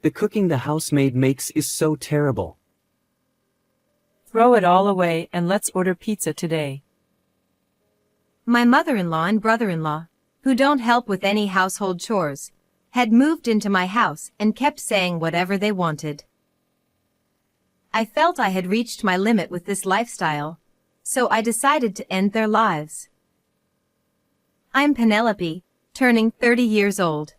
The cooking the housemaid makes is so terrible. Throw it all away and let's order pizza today. My mother-in-law and brother-in-law, who don't help with any household chores, had moved into my house and kept saying whatever they wanted. I felt I had reached my limit with this lifestyle, so I decided to end their lives. I'm Penelope, turning 30 years old.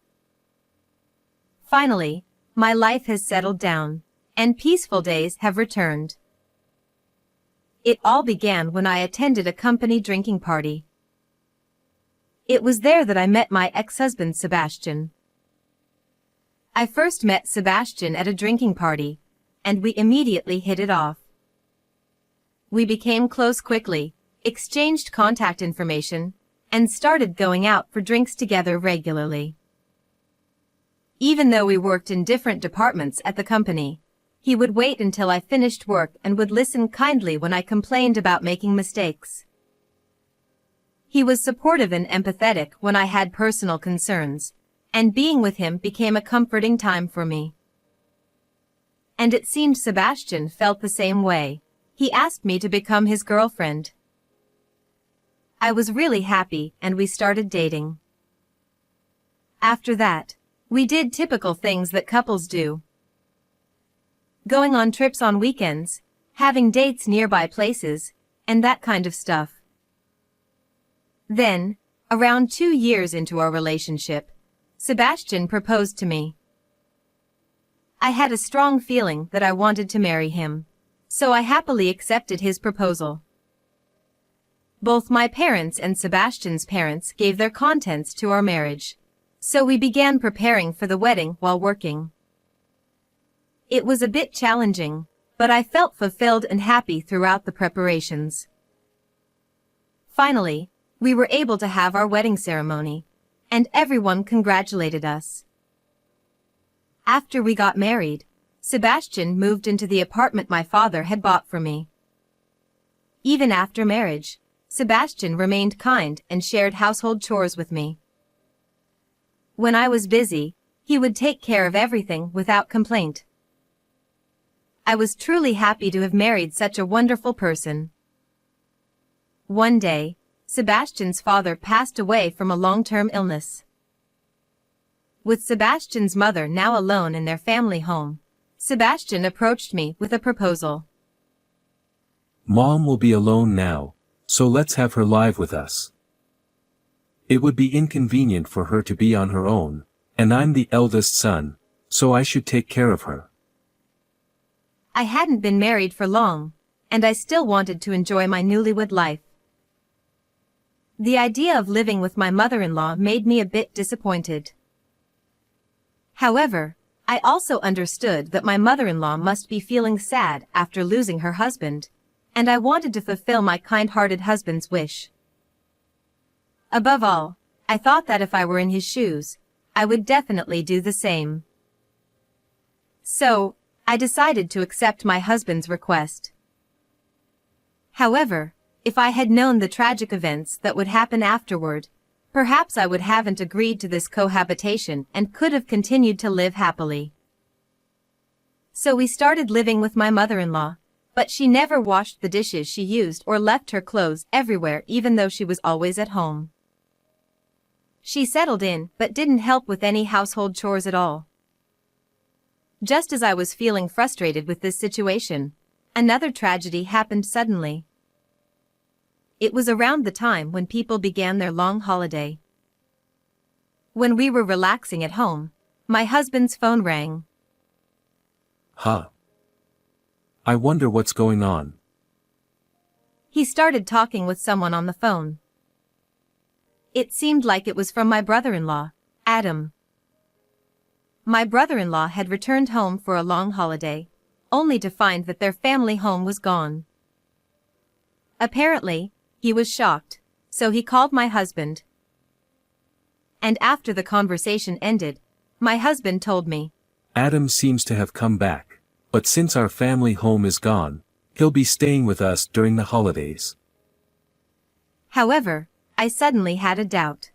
Finally, my life has settled down, and peaceful days have returned. It all began when I attended a company drinking party. It was there that I met my ex-husband Sebastian. I first met Sebastian at a drinking party, and we immediately hit it off. We became close quickly, exchanged contact information, and started going out for drinks together regularly. Even though we worked in different departments at the company, he would wait until I finished work and would listen kindly when I complained about making mistakes. He was supportive and empathetic when I had personal concerns, and being with him became a comforting time for me. And it seemed Sebastian felt the same way. He asked me to become his girlfriend. I was really happy and we started dating. After that, we did typical things that couples do. Going on trips on weekends, having dates nearby places, and that kind of stuff. Then, around 2 years into our relationship, Sebastian proposed to me. I had a strong feeling that I wanted to marry him, so I happily accepted his proposal. Both my parents and Sebastian's parents gave their consents to our marriage, so we began preparing for the wedding while working. It was a bit challenging, but I felt fulfilled and happy throughout the preparations. Finally, we were able to have our wedding ceremony, and everyone congratulated us. After we got married, Sebastian moved into the apartment my father had bought for me. Even after marriage, Sebastian remained kind and shared household chores with me. When I was busy, he would take care of everything without complaint. I was truly happy to have married such a wonderful person. One day, Sebastian's father passed away from a long-term illness. With Sebastian's mother now alone in their family home, Sebastian approached me with a proposal. Mom will be alone now, so let's have her live with us. It would be inconvenient for her to be on her own, and I'm the eldest son, so I should take care of her. I hadn't been married for long, and I still wanted to enjoy my newlywed life. The idea of living with my mother-in-law made me a bit disappointed. However, I also understood that my mother-in-law must be feeling sad after losing her husband, and I wanted to fulfill my kind-hearted husband's wish. Above all, I thought that if I were in his shoes, I would definitely do the same. So, I decided to accept my husband's request. However, if I had known the tragic events that would happen afterward, perhaps I would haven't agreed to this cohabitation and could have continued to live happily. So we started living with my mother-in-law, but she never washed the dishes she used or left her clothes everywhere even though she was always at home. She settled in but didn't help with any household chores at all. Just as I was feeling frustrated with this situation, another tragedy happened suddenly. It was around the time when people began their long holiday. When we were relaxing at home, my husband's phone rang. Huh. I wonder what's going on. He started talking with someone on the phone. It seemed like it was from my brother-in-law, Adam. My brother-in-law had returned home for a long holiday, only to find that their family home was gone. Apparently, he was shocked, so he called my husband. And after the conversation ended, my husband told me, Adam seems to have come back, but since our family home is gone, he'll be staying with us during the holidays. However, I suddenly had a doubt.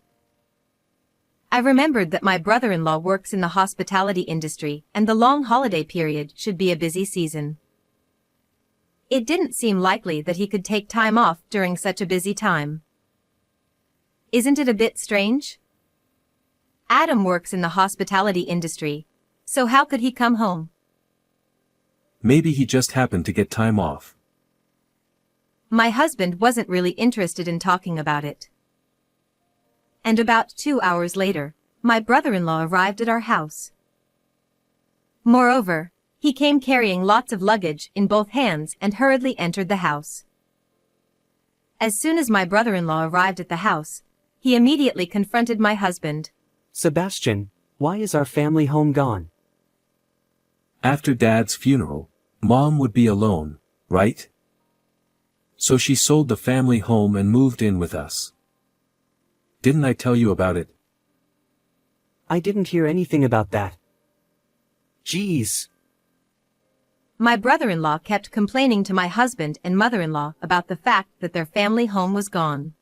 I remembered that my brother-in-law works in the hospitality industry and the long holiday period should be a busy season. It didn't seem likely that he could take time off during such a busy time. Isn't it a bit strange? Adam works in the hospitality industry, so how could he come home? Maybe he just happened to get time off. My husband wasn't really interested in talking about it. And about 2 hours later, my brother-in-law arrived at our house. Moreover, he came carrying lots of luggage in both hands and hurriedly entered the house. As soon as my brother-in-law arrived at the house, he immediately confronted my husband. Sebastian, why is our family home gone? After Dad's funeral, Mom would be alone, right? So she sold the family home and moved in with us. Didn't I tell you about it? I didn't hear anything about that. Jeez. My brother-in-law kept complaining to my husband and mother-in-law about the fact that their family home was gone.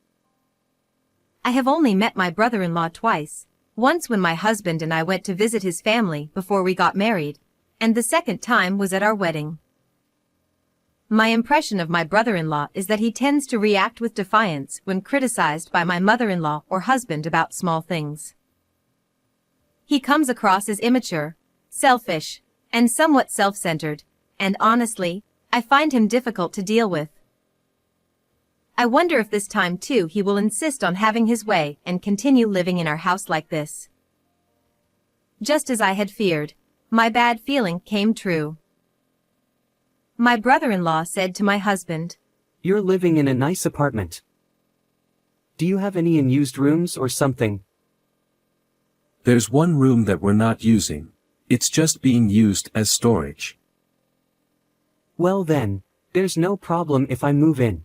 I have only met my brother-in-law twice, once when my husband and I went to visit his family before we got married, and the second time was at our wedding. My impression of my brother-in-law is that he tends to react with defiance when criticized by my mother-in-law or husband about small things. He comes across as immature, selfish, and somewhat self-centered, and honestly, I find him difficult to deal with. I wonder if this time too he will insist on having his way and continue living in our house like this. Just as I had feared, my bad feeling came true. My brother-in-law said to my husband, You're living in a nice apartment. Do you have any unused rooms or something? There's one room that we're not using. It's just being used as storage. Well then, there's no problem if I move in.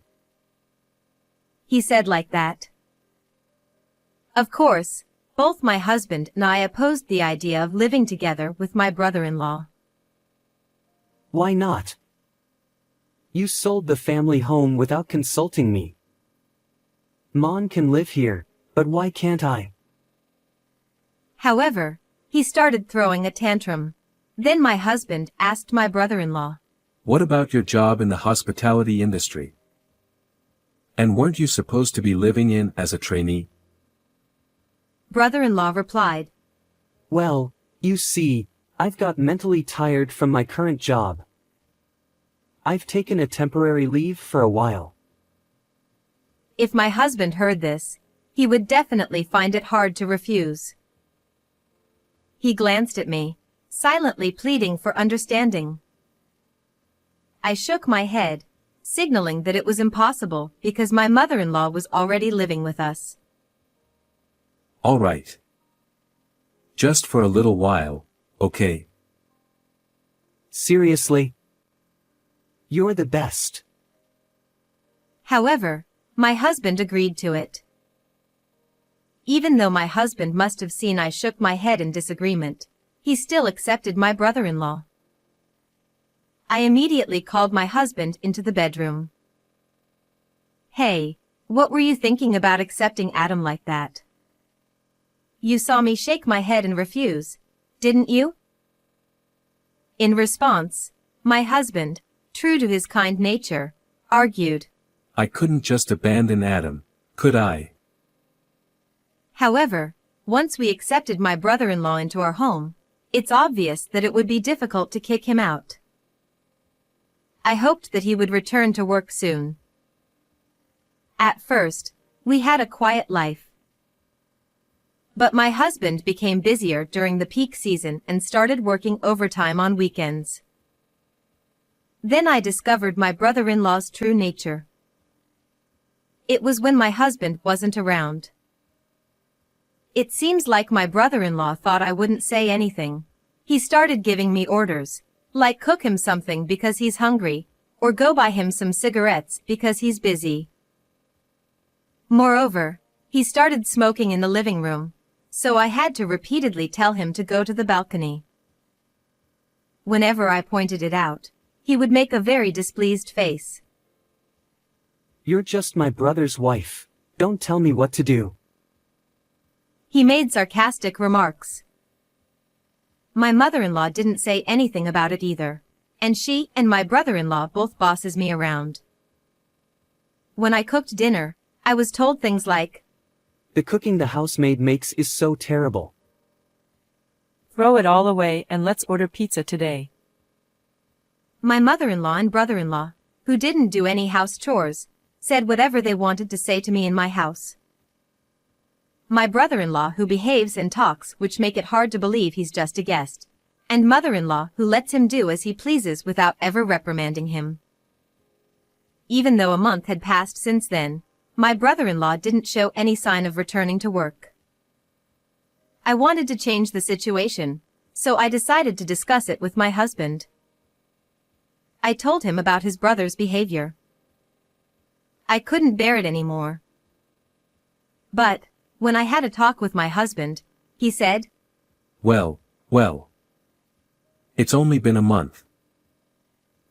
He said like that. Of course, both my husband and I opposed the idea of living together with my brother-in-law. Why not? You sold the family home without consulting me. Mon can live here, but why can't I? However, he started throwing a tantrum. Then my husband asked my brother-in-law, What about your job in the hospitality industry? And weren't you supposed to be living in as a trainee? Brother-in-law replied, Well, you see, I've got mentally tired from my current job. I've taken a temporary leave for a while. If my husband heard this, he would definitely find it hard to refuse. He glanced at me, silently pleading for understanding. I shook my head, signaling that it was impossible because my mother-in-law was already living with us. All right. Just for a little while, okay? Seriously? You're the best. However, my husband agreed to it. Even though my husband must have seen I shook my head in disagreement, he still accepted my brother-in-law. I immediately called my husband into the bedroom. Hey, what were you thinking about accepting Adam like that? You saw me shake my head and refuse, didn't you? In response, my husband, true to his kind nature, argued. I couldn't just abandon Adam, could I? However, once we accepted my brother-in-law into our home, it's obvious that it would be difficult to kick him out. I hoped that he would return to work soon. At first, we had a quiet life. But my husband became busier during the peak season and started working overtime on weekends. Then I discovered my brother-in-law's true nature. It was when my husband wasn't around. It seems like my brother-in-law thought I wouldn't say anything. He started giving me orders, like cook him something because he's hungry, or go buy him some cigarettes because he's busy. Moreover, he started smoking in the living room, so I had to repeatedly tell him to go to the balcony. Whenever I pointed it out, he would make a very displeased face. You're just my brother's wife. Don't tell me what to do. He made sarcastic remarks. My mother-in-law didn't say anything about it either, and she and my brother-in-law both bosses me around. When I cooked dinner, I was told things like, The cooking the housemaid makes is so terrible. Throw it all away and let's order pizza today. my mother-in-law and brother-in-law, who didn't do any house chores, said whatever they wanted to say to me in my house. My brother-in-law who behaves and talks which make it hard to believe he's just a guest, and mother-in-law who lets him do as he pleases without ever reprimanding him. Even though a month had passed since then, my brother-in-law didn't show any sign of returning to work. I wanted to change the situation, so I decided to discuss it with my husband. I told him about his brother's behavior. I couldn't bear it anymore. But, when I had a talk with my husband, he said, Well. It's only been a month.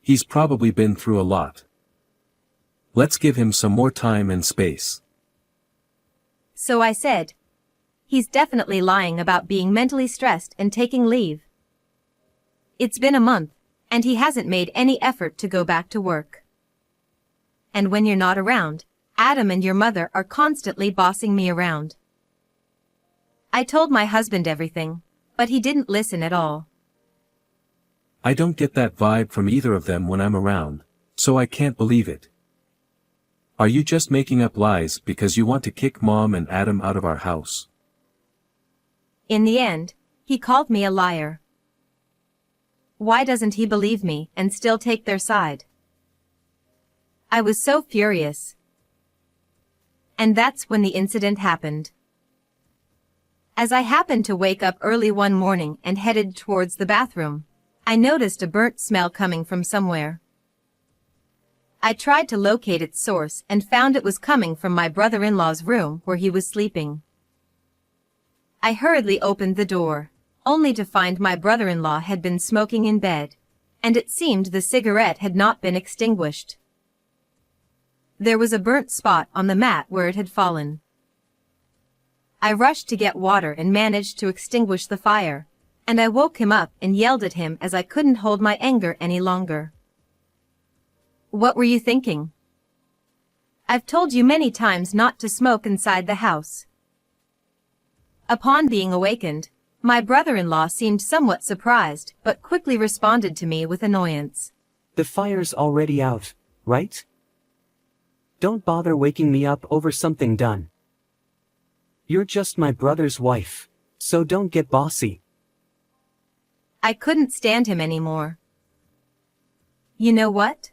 He's probably been through a lot. Let's give him some more time and space. So I said, he's definitely lying about being mentally stressed and taking leave. It's been a month, and he hasn't made any effort to go back to work. And when you're not around, Adam and your mother are constantly bossing me around. I told my husband everything, but he didn't listen at all. I don't get that vibe from either of them when I'm around, so I can't believe it. Are you just making up lies because you want to kick Mom and Adam out of our house? In the end, he called me a liar. Why doesn't he believe me and still take their side? I was so furious. And that's when the incident happened. As I happened to wake up early one morning and headed towards the bathroom, I noticed a burnt smell coming from somewhere. I tried to locate its source and found it was coming from my brother-in-law's room where he was sleeping. I hurriedly opened the door, only to find my brother-in-law had been smoking in bed, and it seemed the cigarette had not been extinguished. There was a burnt spot on the mat where it had fallen. I rushed to get water and managed to extinguish the fire, and I woke him up and yelled at him as I couldn't hold my anger any longer. What were you thinking? I've told you many times not to smoke inside the house. Upon being awakened, my brother-in-law seemed somewhat surprised but quickly responded to me with annoyance. The fire's already out, right? Don't bother waking me up over something done. You're just my brother's wife, so don't get bossy. I couldn't stand him anymore. You know what?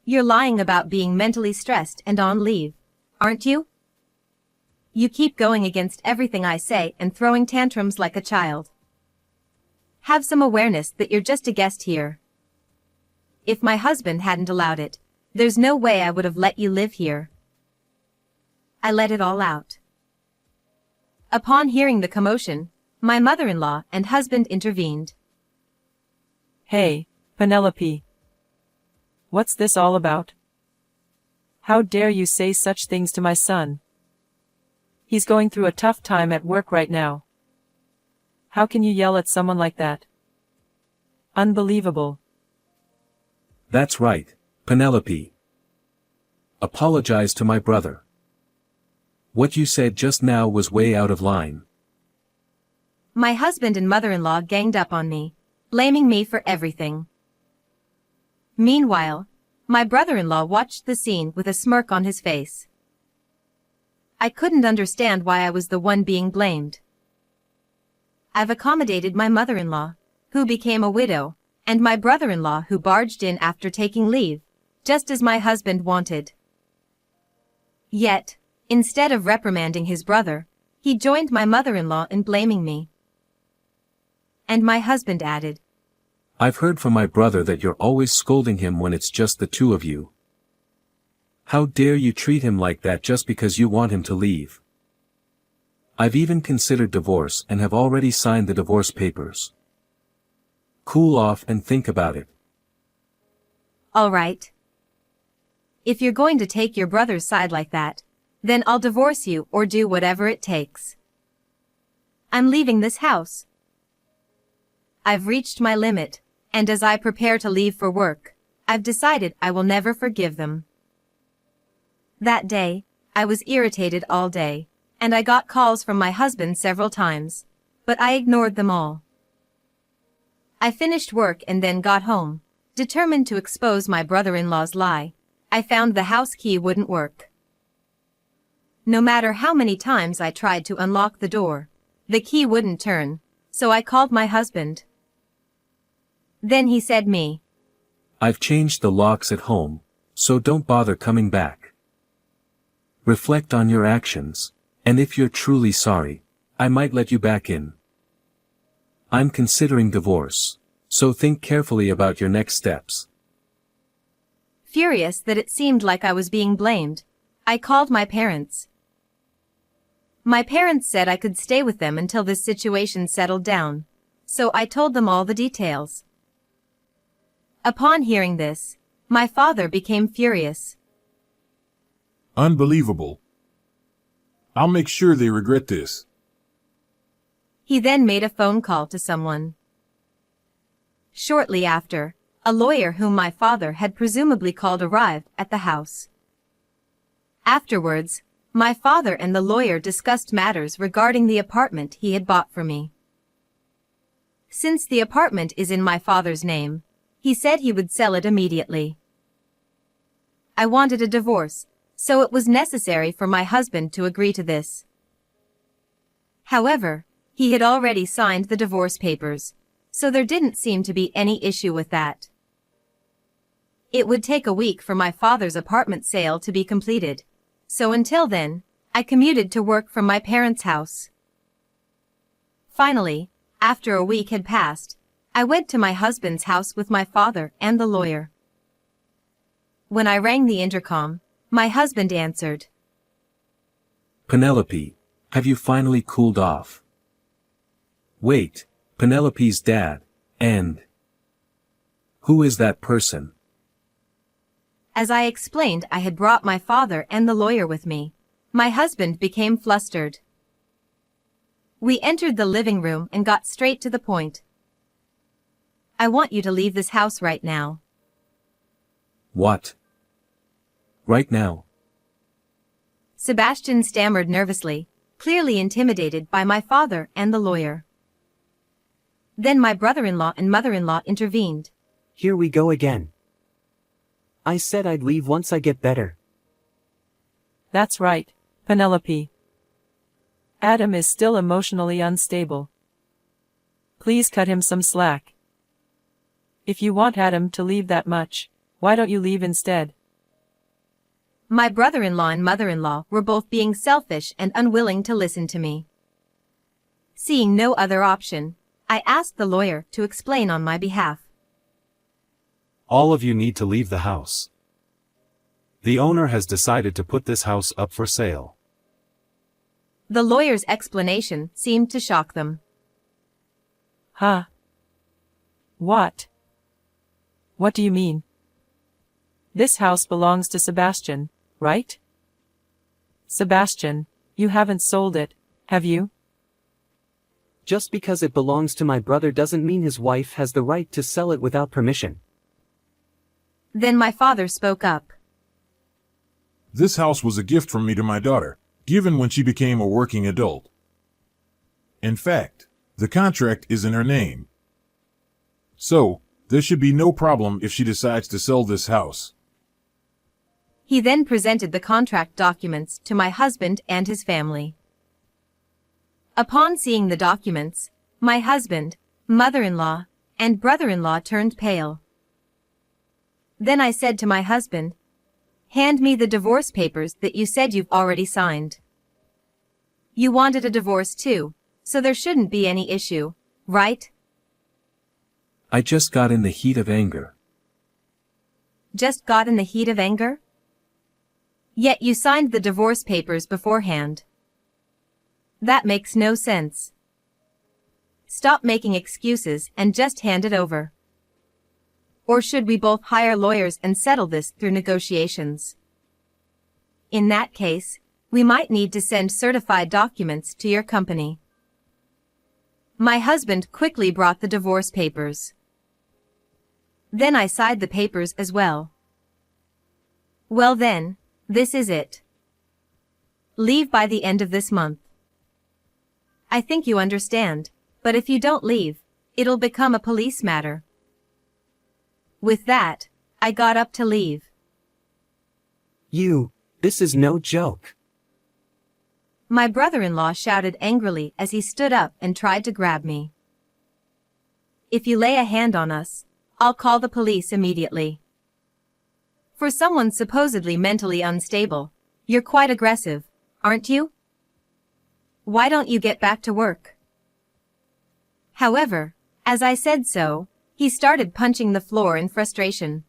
You're lying about being mentally stressed and on leave, aren't you? You keep going against everything I say and throwing tantrums like a child. Have some awareness that you're just a guest here. If my husband hadn't allowed it, there's no way I would have let you live here. I let it all out. Upon hearing the commotion, my mother-in-law and husband intervened. Hey, Penelope. What's this all about? How dare you say such things to my son? He's going through a tough time at work right now. How can you yell at someone like that? Unbelievable. That's right, Penelope. Apologize to my brother. What you said just now was way out of line. My husband and mother-in-law ganged up on me, blaming me for everything. Meanwhile, my brother-in-law watched the scene with a smirk on his face. I couldn't understand why I was the one being blamed. I've accommodated my mother-in-law, who became a widow, and my brother-in-law who barged in after taking leave, just as my husband wanted. Yet, instead of reprimanding his brother, he joined my mother-in-law in blaming me. And my husband added, I've heard from my brother that you're always scolding him when it's just the two of you. How dare you treat him like that just because you want him to leave? I've even considered divorce and have already signed the divorce papers. Cool off and think about it. All right. If you're going to take your brother's side like that, then I'll divorce you or do whatever it takes. I'm leaving this house. I've reached my limit, and as I prepare to leave for work, I've decided I will never forgive them. That day, I was irritated all day, and I got calls from my husband several times, but I ignored them all. I finished work and then got home, determined to expose my brother-in-law's lie. I found the house key wouldn't work. No matter how many times I tried to unlock the door, the key wouldn't turn, so I called my husband. Then he said me, "I've changed the locks at home, so don't bother coming back. Reflect on your actions, and if you're truly sorry, I might let you back in. I'm considering divorce, so think carefully about your next steps." Furious that it seemed like I was being blamed, I called my parents. My parents said I could stay with them until this situation settled down, so I told them all the details. Upon hearing this, my father became furious. Unbelievable. I'll make sure they regret this. He then made a phone call to someone. Shortly after, a lawyer whom my father had presumably called arrived at the house. Afterwards, my father and the lawyer discussed matters regarding the apartment he had bought for me. Since the apartment is in my father's name, he said he would sell it immediately. I wanted a divorce, so it was necessary for my husband to agree to this. However, he had already signed the divorce papers, so there didn't seem to be any issue with that. It would take a week for my father's apartment sale to be completed, so until then, I commuted to work from my parents' house. Finally, after a week had passed, I went to my husband's house with my father and the lawyer. When I rang the intercom, my husband answered. "Penelope, have you finally cooled off?" "Wait, Penelope's dad, and... who is that person?" As I explained I had brought my father and the lawyer with me, my husband became flustered. We entered the living room and got straight to the point. "I want you to leave this house right now." "What? Right now?" Sebastian stammered nervously, clearly intimidated by my father and the lawyer. Then my brother-in-law and mother-in-law intervened. Here we go again. I said I'd leave once I get better. That's right, Penelope. Adam is still emotionally unstable. Please cut him some slack. If you want Adam to leave that much, why don't you leave instead? My brother-in-law and mother-in-law were both being selfish and unwilling to listen to me. Seeing no other option, I asked the lawyer to explain on my behalf. All of you need to leave the house. The owner has decided to put this house up for sale. The lawyer's explanation seemed to shock them. Huh? What? What do you mean? This house belongs to Sebastian, right? Sebastian, you haven't sold it, have you? Just because it belongs to my brother doesn't mean his wife has the right to sell it without permission. Then my father spoke up. This house was a gift from me to my daughter, given when she became a working adult. In fact, the contract is in her name. So, there should be no problem if she decides to sell this house. He then presented the contract documents to my husband and his family. Upon seeing the documents, my husband, mother-in-law, and brother-in-law turned pale. Then I said to my husband, "Hand me the divorce papers that you said you've already signed. You wanted a divorce too, so there shouldn't be any issue, right?" "I just got in the heat of anger." Just got in the heat of anger? Yet you signed the divorce papers beforehand. That makes no sense. Stop making excuses and just hand it over. Or should we both hire lawyers and settle this through negotiations? In that case, we might need to send certified documents to your company. My husband quickly brought the divorce papers. Then I signed the papers as well. Well then, this is it. Leave by the end of this month. I think you understand, but if you don't leave, it'll become a police matter. With that, I got up to leave. This is no joke. My brother-in-law shouted angrily as he stood up and tried to grab me. If you lay a hand on us, I'll call the police immediately. For someone supposedly mentally unstable, you're quite aggressive, aren't you? Why don't you get back to work? However, as I said so, he started punching the floor in frustration.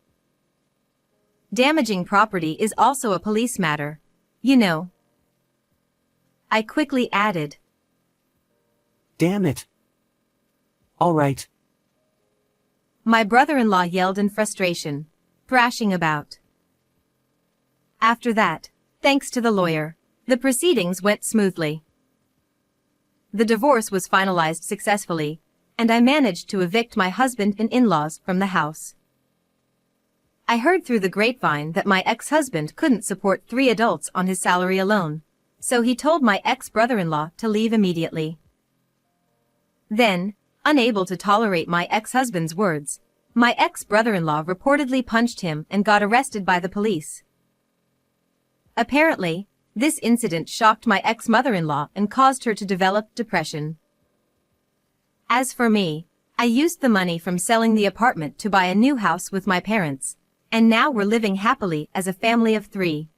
Damaging property is also a police matter, you know. I quickly added. Damn it. All right. My brother-in-law yelled in frustration, thrashing about. After that, thanks to the lawyer, the proceedings went smoothly. The divorce was finalized successfully, and I managed to evict my husband and in-laws from the house. I heard through the grapevine that my ex-husband couldn't support 3 adults on his salary alone, so he told my ex-brother-in-law to leave immediately. Then, unable to tolerate my ex-husband's words, my ex-brother-in-law reportedly punched him and got arrested by the police. Apparently, this incident shocked my ex-mother-in-law and caused her to develop depression. As for me, I used the money from selling the apartment to buy a new house with my parents, and now we're living happily as a family of 3.